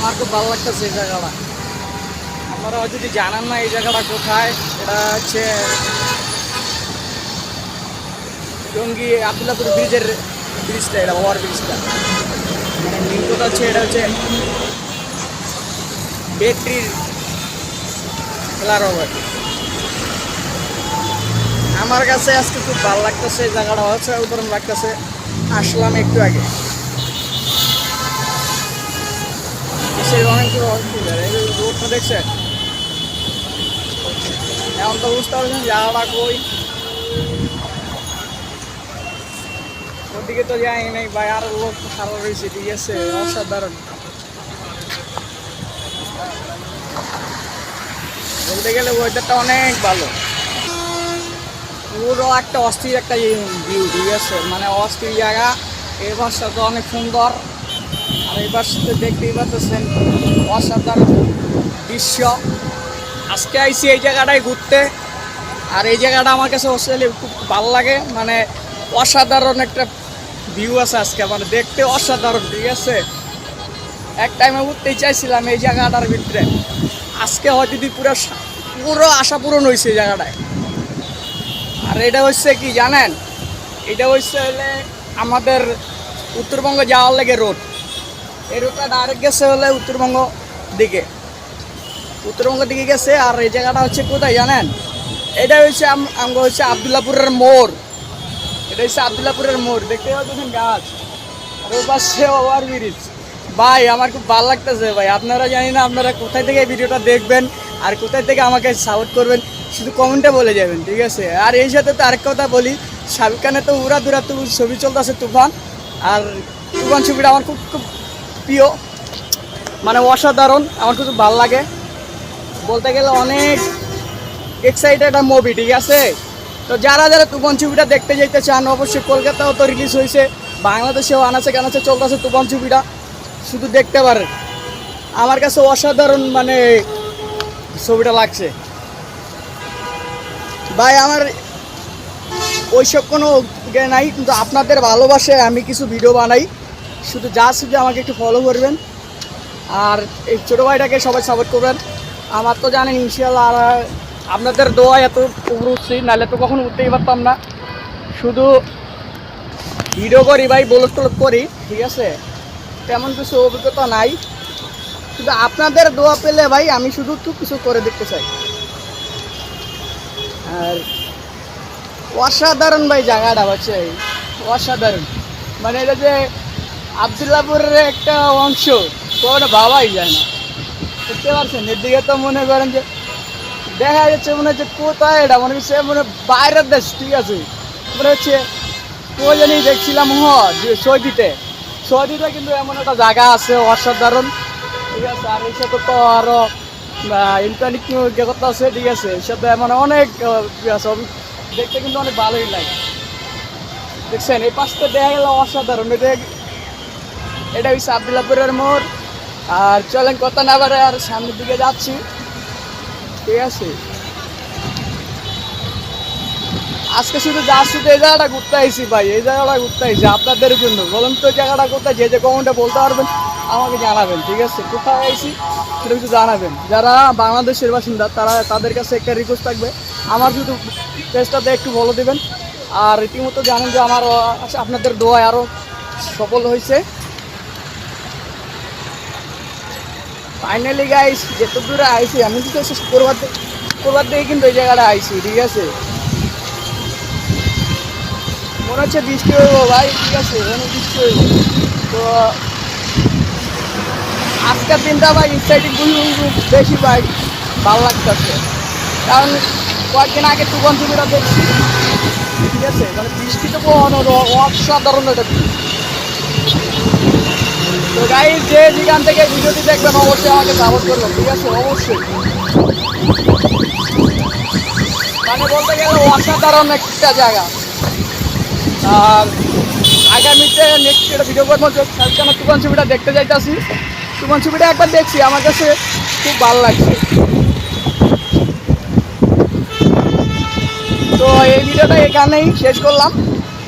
আমার খুব ভালো লাগতেছে এই জায়গাটা। আপনারা যদি জানান না এই জায়গাটা কোথায়, এটা হচ্ছে টঙ্গী আবদুল্লাপুর ব্রিজটা, এটা ওভার ব্রিজটা। মানে মেন কথা হচ্ছে এটা হচ্ছে ব্যাটারির খেলার ওভার। আমার কাছে আজকে খুব ভালো লাগতেছে এই জায়গাটা, হচ্ছে উদাহরণ লাগতেছে। আসলাম একটু আগে, সেই অনেক রোডটা দেখছেন। এখন তো বুঝতে পারছেন জায়গাটা কই। ওদিকে তো যাই নাই ভাই, আরো লোক খারাপ রয়েছে, ঠিক আছে। অসাধারণ বলতে গেলে ওয়েদারটা অনেক ভালো, পুরো একটা অস্থির একটা ভিউ, ঠিক আছে। মানে অস্থির জায়গা। এই পাশটা তো অনেক সুন্দর, আর এই পাশে দেখতেই পাচ্ছেন অসাধারণ দৃশ্য। আজকে আইসি এই জায়গাটায় ঘুরতে, আর এই জায়গাটা আমার কাছে অস্ট্রেলিয়া খুব ভালো লাগে। মানে অসাধারণ একটা ভিউ আছে আজকে, মানে দেখতে অসাধারণ, ঠিক আছে। এক টাইমে ঘুরতেই চাইছিলাম এই জায়গাটার ভিতরে, আজকে হয়তো পুরো আশা পূরণ হয়েছে এই জায়গাটায়। আর এটা হচ্ছে কি জানেন, এটা হচ্ছে হলে আমাদের উত্তরবঙ্গ যাওয়ার লাগে রোড। এই রোডটা ডাইরেক্ট গেছে হলে উত্তরবঙ্গ দিকে গেছে। আর এই জায়গাটা হচ্ছে কোথায় জানেন, এটা হচ্ছে আমরা হচ্ছে আবদুল্লাপুরের মোড়। এটা হচ্ছে আবদুল্লাপুরের মোড়, দেখতে পাচ্ছেন গাছ, আর ওই পাশে ওভার ব্রিজ। ভাই আমার খুব ভালো লাগতেছে ভাই। আপনারা জানি না আপনারা কোথায় থেকে এই ভিডিওটা দেখবেন আর কোথায় থেকে আমাকে সাপোর্ট করবেন, শুধু কমেন্টে বলে যাবেন, ঠিক আছে। আর এই সাথে তো আরেক কথা বলি, শাহরুখ খানের তো উড়া দুরা তো ছবি চলতেছে তুফান, আর তুফান ছবিটা আমার খুব খুব প্রিয়, মানে অসাধারণ, আমার খুব ভালো লাগে। বলতে গেলে অনেক এক্সাইটেড একটা মুভি, ঠিক আছে। তো যারা যারা তুফান ছবিটা দেখতে যেতে চান, অবশ্যই কলকাতাও তো রিলিজ হয়েছে, বাংলাদেশেও আনাচে কানাচে চলতেছে তুফান ছবিটা, শুধু দেখতে পারেন। আমার কাছে অসাধারণ মানে ছবিটা লাগছে ভাই। আমার ওইসব কোনো জ্ঞান নাই, কিন্তু আপনাদের ভালোবাসায় আমি কিছু ভিডিও বানাই, শুধু আমাকে একটু ফলো করবেন। আর এই ছোটো ভাইটাকে সবাই সাপোর্ট করবেন। আমার তো জানেন ইনশাআল্লাহ, আর আপনাদের দোয়া এত উপরে উঠছি, নাহলে তো কখনো উঠতেই পারতাম না। শুধু ভিডিও করি ভাই, ব্লগ টলগ করি, ঠিক আছে। তেমন কিছু অভিজ্ঞতা নাই, শুধু আপনাদের দোয়া পেলে ভাই আমি শুধু একটু কিছু করে দেখতে চাই। আর অসাধারণ ভাই জায়গাটা হচ্ছে অসাধারণ, মানে এটা যে আবদুল্লাপুরের একটা অংশ, তো ওটা ভাবাই যায় না, বুঝতে পারছেন। এদিকে তো মনে করেন যে দেখা যাচ্ছে মনে হচ্ছে কোথায়, এটা মনে হচ্ছে মনে বাইরের দেশ, ঠিক আছে। মনে হচ্ছে কই জানি দেখছিলাম সৌদিতে কিন্তু এমন একটা জায়গা আছে অসাধারণ, ঠিক আছে। আর এই সাথে তো আরও ইন্টারনেট জগৎ আছে, ঠিক আছে। এর সাথে মানে অনেক আছে, দেখতে কিন্তু অনেক ভালোই লাগে। দেখছেন এই পাশটা দেখা গেল অসাধারণ। এটা হচ্ছে আবদুল্লাপুরের মোড়। আর চলেন কথা না বাড়ে আর সামনের দিকে যাচ্ছি, ঠিক আছে। আজকে শুধু এই জায়গাটা ঘুরতে আইসি ভাই, এই জায়গাটা ঘুরতে আইসি আপনাদের জন্য। বলুন তো জায়গাটা কোথায়, যে কমেন্টে বলতে পারবেন আমাকে জানাবেন, ঠিক আছে। কোথায় আইসি সেটা কিছু জানাবেন। যারা বাংলাদেশের বাসিন্দা তাদের কাছে একটা রিকোয়েস্ট থাকবে, আমার শুধু পেজটাতে একটু ফলো দেবেন। আর রীতিমতো জানেন যে আমার আপনাদের দোয়ায় আরও সফল হয়েছে। ফাইনালি গাইস যেত দূরে আইসি আমি, কিন্তু করবার দিয়ে কিন্তু এই জায়গাটা আইসি, ঠিক আছে। মনে হচ্ছে বৃষ্টি হইব ভাই, ঠিক আছে, অনেক বৃষ্টি হইব। তো আজকের দিনটা ভাই এক্সাইটিং বেশি ভাই, ভালো লাগতেছে। কারণ কয়েকদিন আগে তুফান ছবিটা দেখছি, ঠিক আছে। মানে বৃষ্টি তো অসাধারণ একটা। তো গাইস যে যেখান থেকে ভিডিওটি দেখবেন অবশ্যই আমাকে সাপোর্ট করবেন, ঠিক আছে, অবশ্যই। মানে বলতে গেলে অসাধারণ একটা জায়গা। আর আগামীতে নেক্সট একটা ভিডিও করবো, কেন তুফান ছবিটা দেখতে যাইতেছি। তুফান ছবিটা একবার দেখছি, আমার কাছে খুব ভালো লাগছে। তো এই ভিডিওটা এখানেই শেষ করলাম।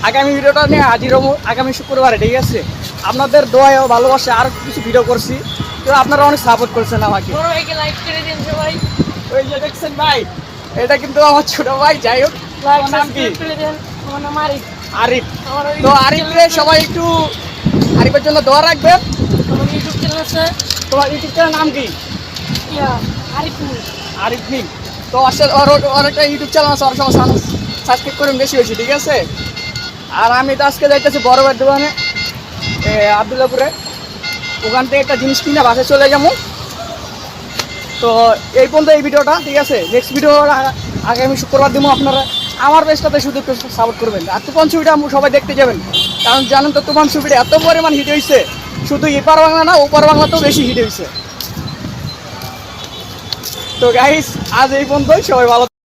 আগামী ভিডিওটা নিয়ে হাজির হবো আগামী শুক্রবারে, ঠিক আছে। আপনাদের দোয়ায় ভালোবাসে আরও কিছু ভিডিও করছি, তো আপনারা অনেক সাপোর্ট করছেন আমাকে। বড় ভাইকে লাইক করে দিন সবাই, ওই যে দেখছেন ভাই, এটা কিন্তু আমার ছোট ভাই। যাই হোক, লাইক তোমার নাম কি? সাবস্ক্রাইব করে দেন। আমার নাম আরিফ। আরিফ। আমার ওই তো আরিফ রে সবাই একটু আরিফের জন্য দোয়া রাখবেন। আমার ইউটিউব চ্যানেল আছে তোমার ইউটিউব চ্যানেল নাম কি? ইয়া আরিফ মুন। আরিফ মিম। তো ওর একটা ইউটিউব চ্যানেল আছে, ওর সবাই সাবস্ক্রাইব করুন বেশি বেশি, ঠিক আছে? আর আমি তো আজকে যাইতেছি বড় ভাইয়ের দোকানে আবদুল্লাপুরে, ওখান থেকে একটা জিনিস কিনে বাসায় চলে যাবো। তো এই পর্যন্ত এই ভিডিওটা, ঠিক আছে? নেক্সট ভিডিও আগামী শুক্রবার দেবো। আপনারা আমার পেজটাতে শুধু একটু সাপোর্ট করবেন। আর তুফান ছবিটা সবাই দেখতে যাবেন, কারণ জানেন তো তুফান ছবিটা এত পরিমাণ হিট হয়েছে, শুধু এপার বাংলা না ওপার বাংলাতেও বেশি হিট হয়েছে। তো গাইস, আজ এই পর্যন্তই, সবাই ভালো